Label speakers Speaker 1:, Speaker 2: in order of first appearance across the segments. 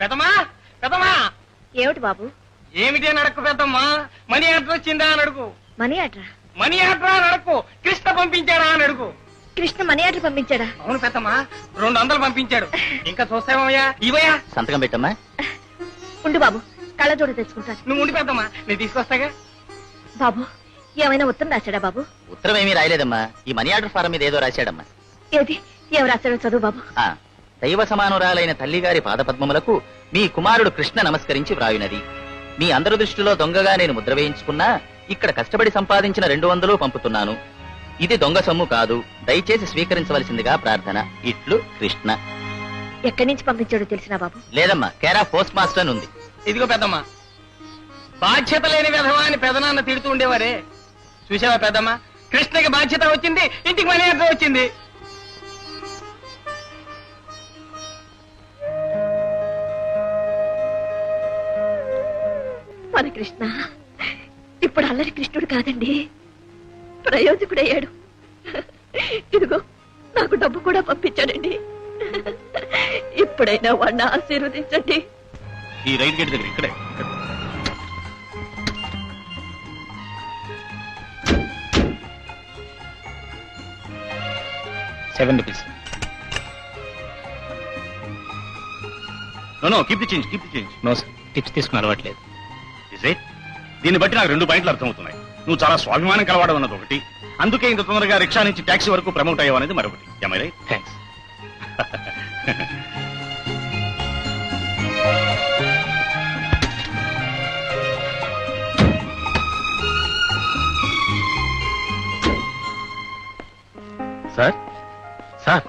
Speaker 1: పెద్దమ్మా పెద్దమ్మా.
Speaker 2: ఏమిటి బాబు?
Speaker 1: ఏమిటి అని అడక్కు పెద్దమ్మా. మనీ ఆర్డర్ వచ్చిందా అని అడుగు.
Speaker 2: మనీ ఆర్డరా?
Speaker 1: మనీ ఆర్డర్ అని అడక్కు. కృష్ణ పంపించాడా అని అడుగు.
Speaker 2: కృష్ణ మనీ ఆర్డర్ పంపించాడా?
Speaker 1: అవును పెద్దమ్మా, 200 పంపించాడు. ఇంకా చూస్తావయ్యా. ఇవయ్యా
Speaker 3: సంతకం పెట్టమ్మా.
Speaker 2: ఉండు బాబు, కళ్ళజోడు తెచ్చుకుంటాను.
Speaker 1: నువ్వు ఉండి పెద్దమ్మా, నేను తీసుకొస్తాగా.
Speaker 2: బాబు, ఏమైనా ఉత్తరం రాశాడా బాబు?
Speaker 3: ఉత్తరం ఏమీ రాయలేదమ్మా. ఈ మనీ ఆర్డర్ ఫారం మీద ఏదో రాశాడమ్మా.
Speaker 2: ఏది? ఏం రాశాడో చదువు బాబు.
Speaker 3: దైవ సమానురాలైన తల్లిగారి పాదపద్మములకు మీ కుమారుడు కృష్ణ నమస్కరించి వ్రాయునది. మీ అందరి దృష్టిలో దొంగగా నేను ముద్ర వేయించుకున్నా ఇక్కడ కష్టపడి సంపాదించిన 200 పంపుతున్నాను. ఇది దొంగ సొమ్ము కాదు, దయచేసి స్వీకరించవలసిందిగా ప్రార్థన. ఇట్లు కృష్ణ.
Speaker 2: ఎక్కడి నుంచి పంపించాడో తెలిసినా బాబు?
Speaker 3: లేదమ్మా, కేర్ ఆఫ్ పోస్ట్ మాస్టర్ అని ఉంది.
Speaker 1: ఇదిగో పెద్దమ్మా, బాధ్యత లేని విధవా అని పెదనాన్న తిడుతూ ఉండేవారే, చూసావా పెద్దమ్మా? కృష్ణకి బాధ్యత వచ్చింది, ఇంటికి మనీ ఆర్డర్ వచ్చింది.
Speaker 2: మన కృష్ణ ఇప్పుడు అల్లరి కృష్ణుడు కాదండి, ప్రయోజకుడయ్యాడు. ఇదిగో నాకు డబ్బు కూడా పంపించాడండి. ఇప్పుడైనా వాడిని ఆశీర్వదించండి.
Speaker 4: ఈ రైలు గేట్ దగ్గర ఇక్కడే. ₹7. No keep the change, keep the change.
Speaker 5: No sir, tips తీసుకుని అలవాట్లేదు.
Speaker 4: దీన్ని బట్టి నాకు 2 పాయింట్లు అర్థమవుతున్నాయి. నువ్వు చాలా స్వాభిమానం కలవాడు అన్నది ఒకటి, అందుకే ఇంత తొందరగా రిక్షా నుంచి ట్యాక్సీ వరకు ప్రమోట్ అయ్యావు అనేది మరొకటి.
Speaker 5: Thanks. Sir sir,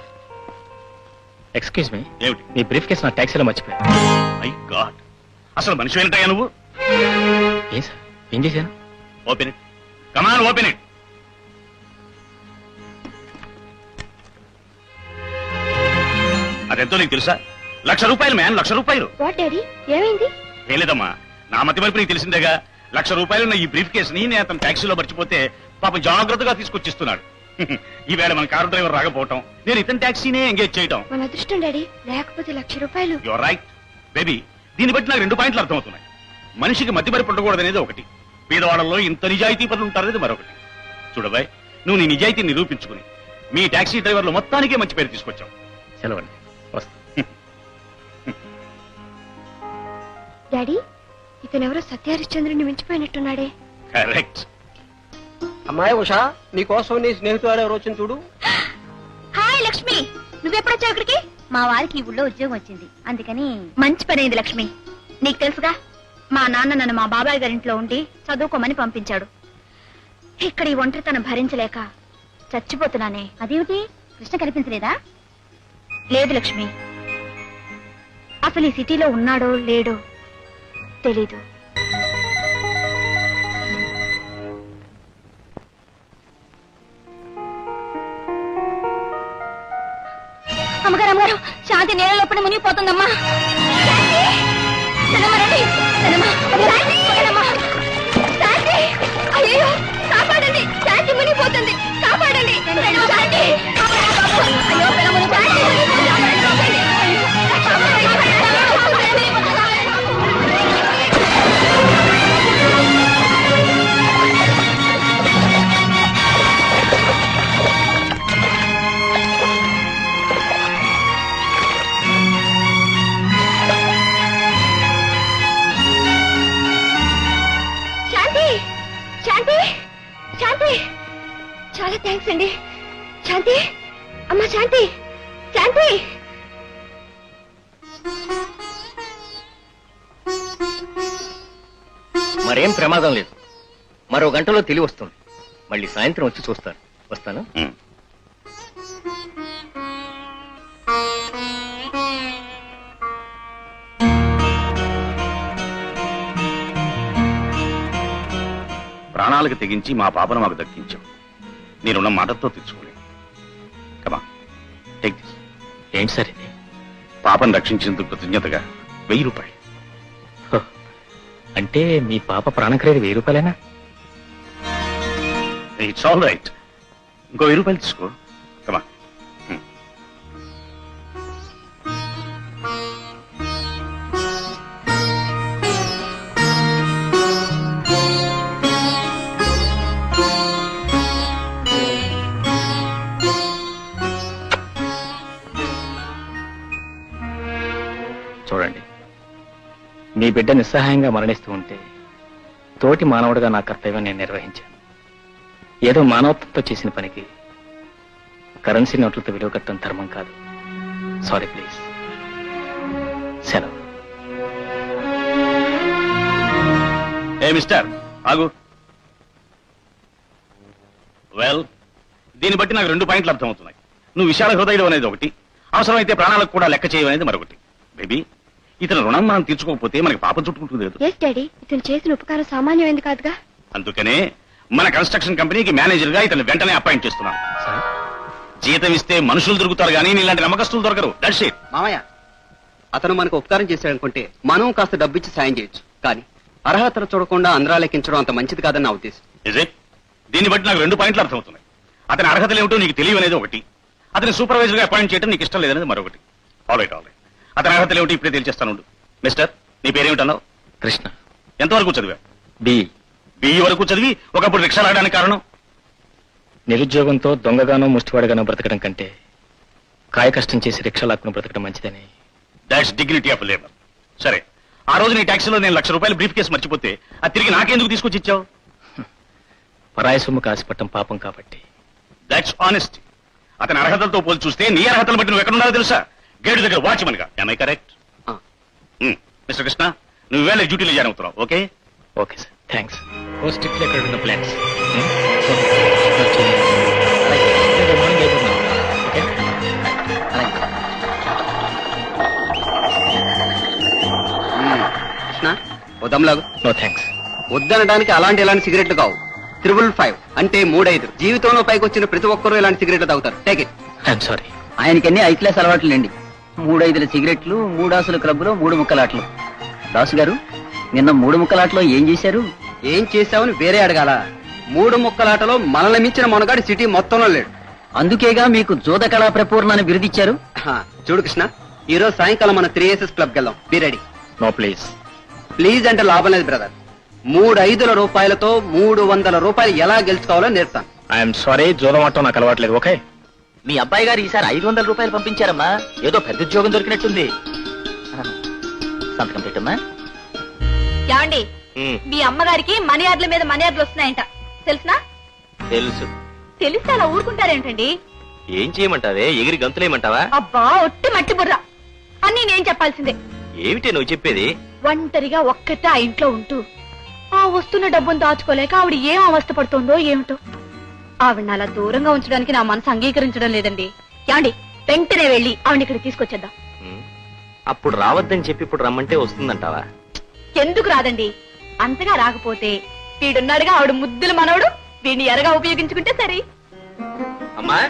Speaker 5: excuse me.
Speaker 4: ఏమిటి?
Speaker 5: మీ బ్రీఫ్ కేసు నా ట్యాక్సీలో మర్చిపోయా.
Speaker 4: మై గాడ్, అసలు మనిషి ఏంటయ్యా నువ్వు?
Speaker 5: ఏం సార్, ఏం చేశాను?
Speaker 4: Open it, come on open it. అదెంతో నీకు తెలుసా? ₹1,00,000 మ్యాన్, ₹1,00,000.
Speaker 2: వాట్ డాడీ, ఏమైంది?
Speaker 4: ఏం లేదమ్మా, నా మతి వైపు నీకు తెలిసిందేగా. ₹1,00,000 ఉన్న ఈ బ్రీఫ్ కేసుని నేను అతను ట్యాక్సీలో మర్చిపోతే పాపం జాగ్రత్తగా తీసుకొచ్చిస్తున్నాడు. ఈవేళ మన కారు డ్రైవర్ రాకపోవటం, నేను ఇతని ట్యాక్సీనే ఎంగేజ్ చేయటం.
Speaker 2: మన అదృష్టం డాడీ, లేకపోతే ₹1,00,000.
Speaker 4: Your right baby. దీన్ని బట్టి నాకు 2 పాయింట్లు అర్థమవుతున్నాయి. మనిషికి మతిమరి పుట్టకూడదనేది ఒకటి, పేదవాడల్లో ఇంత నిజాయితీ పనులు ఉంటారనేది మరొకటి. చూడబాయ్, నువ్వు నీ నిజాయితీని నిరూపించుకుని మీ ట్యాక్సీ డ్రైవర్లు మొత్తానికే మంచి పేరు తీసుకొచ్చావు.
Speaker 5: సెలవండి, వస్తా.
Speaker 2: డాడీ, ఇతనెవరో సత్యహరిశ్చంద్రుని మించిపోయినట్టున్నాడే.
Speaker 4: కరెక్ట్.
Speaker 1: అమ్మాయి ఉషా, నీకోసం నీ స్నేహితుడు ఎవరు వచ్చింది చూడు.
Speaker 2: హాయ్ లక్ష్మి, నువ్వెప్పుడొచ్చావు ఇక్కడికి?
Speaker 6: మా వారికి ఈ ఊళ్ళో ఉద్యోగం వచ్చింది, అందుకని.
Speaker 2: మంచి పని అయింది లక్ష్మి. నీకు తెలుసుగా, మా నాన్న నన్ను మా బాబాయ్ గారింట్లో ఉండి చదువుకోమని పంపించాడు. ఇక్కడ ఈ ఒంటరితనం భరించలేక చచ్చిపోతున్నానే.
Speaker 6: అదేమిటి, కృష్ణ కనిపించలేదా?
Speaker 2: లేదు లక్ష్మి, అసలు ఈ సిటీలో ఉన్నాడో లేడో తెలీదు.
Speaker 6: అమ్మగారు, అమ్మగారు, శాంతి నేల లోపల మునిగిపోతుందమ్మా.
Speaker 2: అయ్యో, కాపాడండి, శాంతి మునిగిపోతుంది, కాపాడండి. అయ్యో, చాలా థ్యాంక్స్ అండి. శాంతి, అమ్మా శాంతి, శాంతి.
Speaker 3: మరేం ప్రమాదం లేదు, మరో గంటలో తెలివి వస్తుంది. మళ్ళీ సాయంత్రం వచ్చి చూస్తాను. వస్తాను.
Speaker 4: ప్రాణాలకు తెగించి మా పాపను మాకు దక్కించావు. నేనున్న మాటతో తెచ్చుకోలేదు. కమా, టేక్ దిస్.
Speaker 5: ఏంటి సార్ ఇది?
Speaker 4: పాపను రక్షించినందుకు కృతజ్ఞతగా ₹1000.
Speaker 5: అంటే మీ పాప ప్రాణం ఖరీదు ₹1000?
Speaker 4: It's all right. ఇంకో ₹1000 తీసుకో. కమా.
Speaker 5: నీ బిడ్డ నిస్సహాయంగా మరణిస్తూ ఉంటే తోటి మానవుడిగా నా కర్తవ్యం నేను నిర్వహించాను. ఏదో మానవత్వంతో చేసిన పనికి కరెన్సీ నోట్లతో విలువ కట్టడం ధర్మం కాదు. Sorry please. సెలవు.
Speaker 4: ఏ మిస్టర్ ఆగు. వెల్, దీన్ని బట్టి నాకు 2 పాయింట్లు అర్థమవుతున్నాయి. నువ్వు విశాల హృదయుడు అనేది ఒకటి, అవసరమైతే ప్రాణాలకు కూడా లెక్క చేయమనేది మరొకటి. బేబీ, ఇతని రుణం మనం తీర్చుకోకపోతే మనకి పాపం చుట్టుకుంటుంది లేదు.
Speaker 6: ఎస్ డాడీ, ఇతను చేసిన ఉపకారం సామాన్యమైంది కాదుగా.
Speaker 4: అందుకనే మన కన్స్ట్రక్షన్ కంపెనీకి మేనేజర్ గా ఇతను వెంటనే అపాయింట్ చేస్తున్నాను.
Speaker 5: సార్,
Speaker 4: జీతం ఇస్తే మనుషులు దొరుకుతారు కానీ నీలాంటి నమ్మకస్తులు దొరకరు. That's it.
Speaker 7: మామయ్య, అతను మనకు ఉపకారం చేశాడనుకుంటే మనం కాస్త డబ్బిచ్చి సాయం చేయొచ్చు, కానీ అర్హతలు చూడకుండా అందరా లెక్కించడం అంత మంచిది కాదని నా ఉద్దేశం.
Speaker 4: Is it? దీన్ని బట్టి నాకు 2 పాయింట్లు అర్థమవుతున్నాయి. అతని అర్హతలు ఏమిటో నీకు తెలియనేది ఒకటి, అతని సూపర్వైజర్ గా అపాయింట్ చేయడం నీకు ఇష్టం లేదనేది మరొకటి. ఆల్రైట్. అతని అర్హతలు ఏమిటి ఇప్పుడే తెలిచేస్తాను. మిస్టర్, నీ పేరేమిటన్నావు?
Speaker 5: కృష్ణ.
Speaker 4: ఎంతవరకు చదివా?
Speaker 5: బి.
Speaker 4: బిఈ వరకు చదివి ఒకప్పుడు రిక్షా లాగడానికి కారణం?
Speaker 5: నిరుద్యోగంతో దొంగగానో ముష్టివాడగానో బ్రతకడం కంటే కాయ కష్టం చేసి రిక్షా లాక్కుని బ్రతకడం మంచిదని.
Speaker 4: That's dignity of labour. సరే, ఆ రోజు నీ ట్యాక్సీలో నేను ₹1,00,000 బ్రీఫ్ కేసు మర్చిపోతే అది తిరిగి నాకెందుకు తీసుకొచ్చి ఇచ్చావు?
Speaker 5: పరాయి సొమ్ము కాసిపట్టం పాపం కాబట్టి.
Speaker 4: That's honest. అతని అర్హతలతో పోల్చి చూస్తే నీ అర్హతలు బట్టి నువ్వు ఎక్కడున్నారో తెలుసా? గేటు దగ్గర వాచ్మన్ గా. I correct? మిస్టర్ కృష్ణ, నువ్వు వేళ డ్యూటీలో జాయిన్ అవుతున్నావు. Okay?
Speaker 5: Okay sir, thanks. Post ఇక్కడ ఉన్న ప్లాన్స్.
Speaker 7: కృష్ణ, వద్దంలాగు.
Speaker 5: No thanks.
Speaker 7: వద్దనడానికి ఇలాంటి సిగరెట్లు కావు. 555 అంటే 3-5. జీవితంలో పైకి వచ్చిన ప్రతి ఒక్కరూ ఇలాంటి సిగరెట్లు తాగుతారు. Take it.
Speaker 5: I am sorry.
Speaker 8: ఆయనకన్నీ ఐ క్లాస్ అలవాట్లేండి. 3-5 సిగరెట్లు, 3 ఆసుల క్లబ్లో 3 ముక్కలాట్లు. దాసు గారు, నిన్న 3 ముక్కలాట్లో ఏం చేశారు?
Speaker 7: ఏం చేశావని వేరే అడగాల? 3 ముక్కలాటలో మనల్ని మించిన మనగాడు సిటీ మొత్తంలో లేడు.
Speaker 8: అందుకేగా మీకు జోద కళా ప్రపూర్ణాన్ని బిరుదిచ్చారు.
Speaker 7: చూడు కృష్ణ, ఈ రోజు సాయంకాలం మన 3SS క్లబ్కి వెళ్దాం. Be ready.
Speaker 5: No please.
Speaker 7: Please అంటే లాభం లేదు బ్రదర్. 300 రూపాయలతో 300 రూపాయలు ఎలా గెలుచుకోవాలో నేర్పుతాను.
Speaker 5: ఐఎమ్ సారీ, జోదమాటం నాకు అలవాట్లేదు. ఓకే?
Speaker 3: మీ అబ్బాయి గారు ఈసారి ₹500 పంపించారమ్మా. ఏదో పెద్ద ఉద్యోగం దొరికినట్టుంది. సంతకం పెట్టమ్మా.
Speaker 2: ఏమండి, మీ అమ్మగారికి మనీ ఆర్డర్ల మీద మనీ ఆర్డర్లు వస్తున్నాయంట, తెలుసునా?
Speaker 3: తెలుసు.
Speaker 2: తెలిస్తే అలా ఊరుకుంటారేంటండి?
Speaker 3: ఏం చేయమంటావే? ఎగిరి గంతులేయమంటావా?
Speaker 2: అబ్బా, ఒట్టి మట్టి బుర్ర. అన్నీ నేను చెప్పాల్సిందే.
Speaker 3: ఏమిటే నువ్వు చెప్పేది?
Speaker 2: ఒంటరిగా ఒక్కతే ఆ ఇంట్లో ఉంటూ ఆ వస్తున్న డబ్బును దాచుకోలేక ఆవిడ ఏం అవస్థ పడుతుందో ఏమిటో. ఆవిడ అలా దూరంగా ఉంచడానికి నా మనసు అంగీకరించడం లేదండి. ఏమండి, వెంటనే వెళ్ళి ఆవిడ ఇక్కడ తీసుకొచ్చేద్దాం.
Speaker 3: అప్పుడు రావద్దని చెప్పి ఇప్పుడు రమ్మంటే వస్తుందంటావా?
Speaker 2: ఎందుకు రాదండి? అంతగా రాకపోతే వీడున్నాడుగా ఆవిడ ముద్దుల మనవడు, వీడిని ఎరగా ఉపయోగించుకుంటే సరే.
Speaker 3: అమ్మా,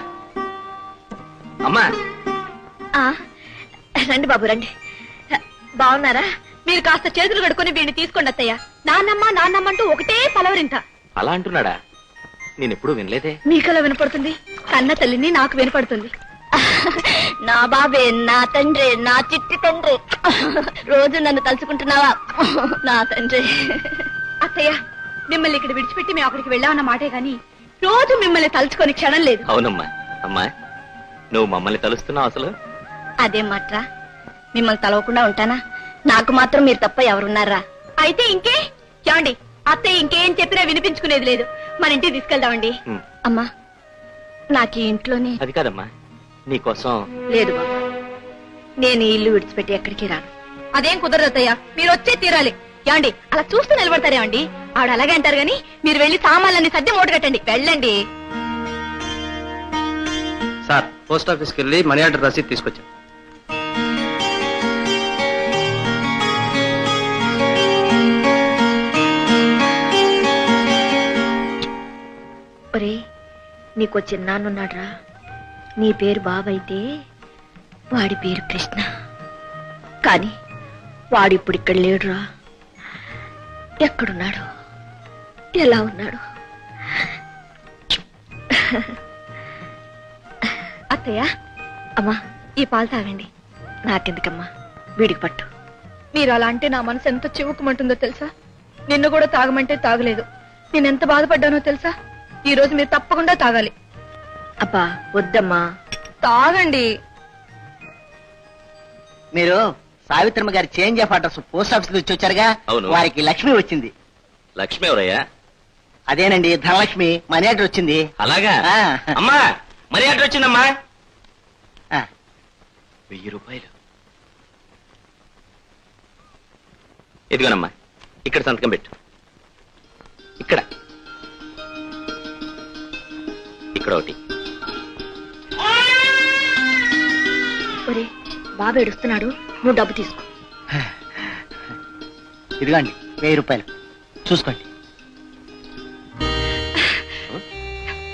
Speaker 3: అమ్మా,
Speaker 2: రండి బాబు రండి. బాగున్నారా? మీరు కాస్త చేతులు కడుక్కొని వీడిని తీసుకోండి అత్తయ్య. నాన్నమ్మ నాన్నమ్మ అంటూ ఒకటే పలవరింత.
Speaker 3: అలా అంటున్నాడా? నేనెప్పుడు వినలేదే.
Speaker 2: మీకలా వినపడుతుంది, కన్న తల్లిని నాకు వినపడుతుంది. నా బాబే, నా తండ్రి, నా చిట్టి తండ్రి. రోజు నన్ను తలుచుకుంటున్నావా నా తండ్రి? అత్తయ్య, మిమ్మల్ని ఇక్కడ విడిచిపెట్టి మేము అక్కడికి వెళ్ళామన్న మాటే గాని రోజు మిమ్మల్ని తలుచుకొని క్షణం లేదు.
Speaker 3: అవునమ్మా. అమ్మా, నువ్వు మమ్మల్ని తలుస్తున్నావు అసలు?
Speaker 2: అదే మాట్రా, మిమ్మల్ని తలవకుండా ఉంటానా? నాకు మాత్రం మీరు తప్ప ఎవరున్నారా? అయితే ఇంకే ఏమండి, అత్తయ్య ఇంకేం చెప్పినా వినిపించుకునేది లేదు. మన ఇంటికి తీసుకెళ్దామండి. అమ్మా, నాకు ఈ ఇంట్లోనే.
Speaker 3: అది కాదమ్మా, నీకోసం.
Speaker 2: లేదు బాబు, నేను ఈ ఇల్లు విడిచిపెట్టి ఎక్కడికి రాను. అదేం కుదరదు అత్తయ్య, మీరు వచ్చే తీరాలి. ఏమండి, అలా చూస్తూ నిలబడతారేమండి? ఆవిడ అలాగే అంటారు గాని మీరు వెళ్లి సామాన్లన్నీ సర్ది మూట కట్టండి. వెళ్ళండి.
Speaker 7: సార్, పోస్ట్ ఆఫీస్కి వెళ్ళి మనీ ఆర్డర్ రసీదు తీసుకొచ్చాను.
Speaker 2: ఒరే, నీకో చిన్నాన్నున్నాడ్రా. నీ పేరు బాబైతే వాడి పేరు కృష్ణ. కాని వాడిప్పుడు ఇక్కడ లేడురా. ఎక్కడున్నాడు, ఎలా ఉన్నాడు? అత్తయ్య, అమ్మా, ఈ పాలు తాగండి. నాకెందుకమ్మా, వీడికి పట్టు. మీరు అలా అంటే నా మనసు ఎంత చివుకుమంటుందో తెలుసా? నిన్ను కూడా తాగమంటే తాగలేదు. నేనెంత బాధపడ్డానో తెలుసా? ఈ రోజు మీరు తప్పకుండా తాగాలి. అబ్బా వద్దమ్మా, తాగండి.
Speaker 8: మీరు సావిత్రమ్మ గారి change of address post office నుంచి వచ్చారుగా,
Speaker 3: అవును.
Speaker 8: వారికి లక్ష్మి వచ్చింది.
Speaker 3: లక్ష్మి ఎవరయ్యా?
Speaker 8: అదేనండి ధనలక్ష్మి, మనీ ఆర్డర్ వచ్చింది.
Speaker 3: అలాగా?
Speaker 8: ఆ.
Speaker 3: అమ్మా మరి ఆర్డర్ వచ్చిందమ్మా.
Speaker 8: ఆ,
Speaker 3: 1000 రూపాయలు. ఇదిగోనమ్మా, ఇక్కడ సంతకం పెట్టు. ఇక్కడ ఇక్కడ ఒకటి.
Speaker 2: ఒరే బాబు ఏడుస్తున్నాడు, నువ్వు డబ్బు తీసుకో.
Speaker 8: ఇదిగోండి 1000 రూపాయలు, చూసుకోండి.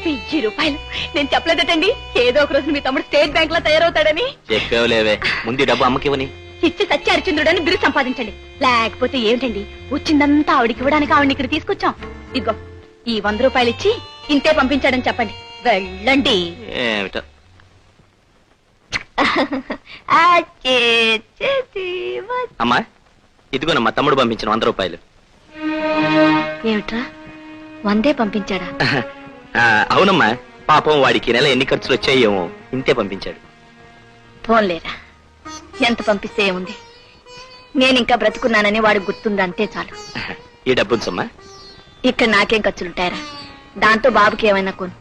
Speaker 2: 1000 రూపాయలు నేను చెప్పలేదటండి, ఏదో ఒక రోజు మీ తమ్ముడు స్టేట్ బ్యాంక్ లో తయారవుతాడని.
Speaker 3: చెప్పేవలేవే, ముందు డబ్బు అమ్మకివ్వని.
Speaker 2: ఇచ్చి సత్య హరిచంద్రుడని బిరుదు సంపాదించండి, లేకపోతే ఏమిటండి వచ్చిందంతా ఆవిడికి ఇవ్వడానికి ఆవిడని ఇక్కడ తీసుకొచ్చాం. ఇదిగో ఈ 100 రూపాయలు ఇచ్చి ఇంతే పంపించాడని చెప్పండి, వెళ్ళండి.
Speaker 3: ఏమిటో. అమ్మా ఇదిగోనమ్మా, తమ్ముడు పంపించిన 100 రూపాయలు.
Speaker 2: ఏమిట్రా 100 పంపించాడా?
Speaker 3: అవునమ్మా, పాపం వాడికి నెల ఎన్ని ఖర్చులు వచ్చాయేమో, ఇంతే పంపించాడు.
Speaker 2: పోన్లేరా, ఎంత పంపిస్తే ఏముంది, నేను ఇంకా బ్రతుకున్నానని వాడు గుర్తుంది, అంతే చాలు.
Speaker 3: ఈ డబ్బు ఉంచమ్మా.
Speaker 2: ఇక్కడ నాకేం ఖర్చులుంటాయరా, దాంతో బాబుకి ఏమైనా కొను.